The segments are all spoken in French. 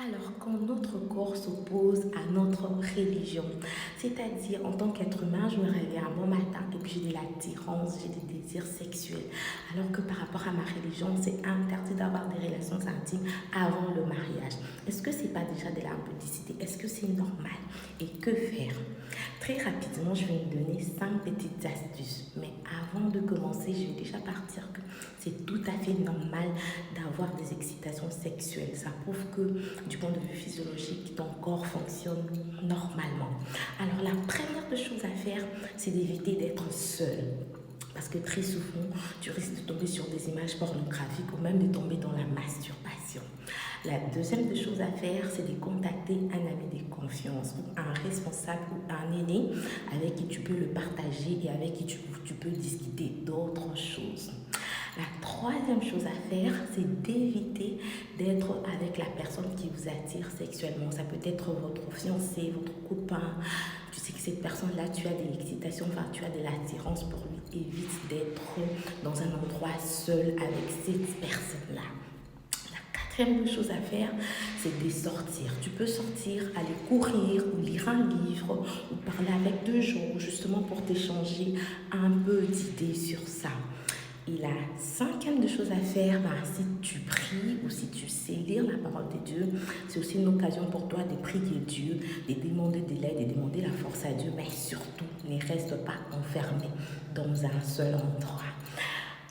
Alors, quand notre corps s'oppose à notre religion, c'est-à-dire en tant qu'être humain, je me réveille un bon matin et puis j'ai de l'attirance, j'ai des désirs sexuels, alors que par rapport à ma religion, c'est interdit d'avoir des relations intimes avant le mariage. Est-ce que c'est pas déjà de l'impudicité? Est-ce que c'est normal? Et que faire? Très rapidement, je vais vous donner 5 petites astuces. Mais avant de commencer, je vais déjà partir que c'est tout à fait normal d'avoir des excitations sexuelles. Ça prouve que du point de vue physiologique, ton corps fonctionne normalement. Alors la première des choses à faire, c'est d'éviter d'être seul. Parce que très souvent, tu risques de tomber sur des images pornographiques ou même de tomber dans la masturbation. La deuxième des choses à faire, c'est de contacter un ami de confiance ou un responsable ou un aîné avec qui tu peux le partager et avec qui tu peux discuter d'autres choses. La troisième chose à faire, c'est d'éviter d'être avec la personne qui vous attire sexuellement. Ça peut être votre fiancé, votre copain. Tu sais que cette personne-là, tu as de l'excitation, enfin, tu as de l'attirance pour lui. Évite d'être dans un endroit seul avec cette personne-là. La quatrième chose à faire, c'est de sortir. Tu peux sortir, aller courir ou lire un livre ou parler avec deux gens justement pour t'échanger un peu d'idées sur ça. Et la cinquième des choses à faire, si tu pries ou si tu sais lire la parole de Dieu, c'est aussi une occasion pour toi de prier Dieu, de demander de l'aide, de demander la force à Dieu, mais surtout, ne reste pas enfermé dans un seul endroit.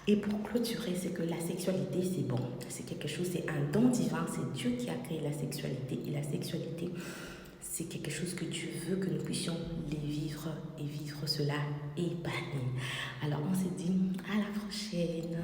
Et pour clôturer, c'est que la sexualité, c'est bon. C'est quelque chose, c'est un don divin, c'est Dieu qui a créé la sexualité. Et la sexualité, c'est quelque chose que Dieu veut que nous puissions les vivre et vivre cela épanoui. Alors on se dit à la prochaine.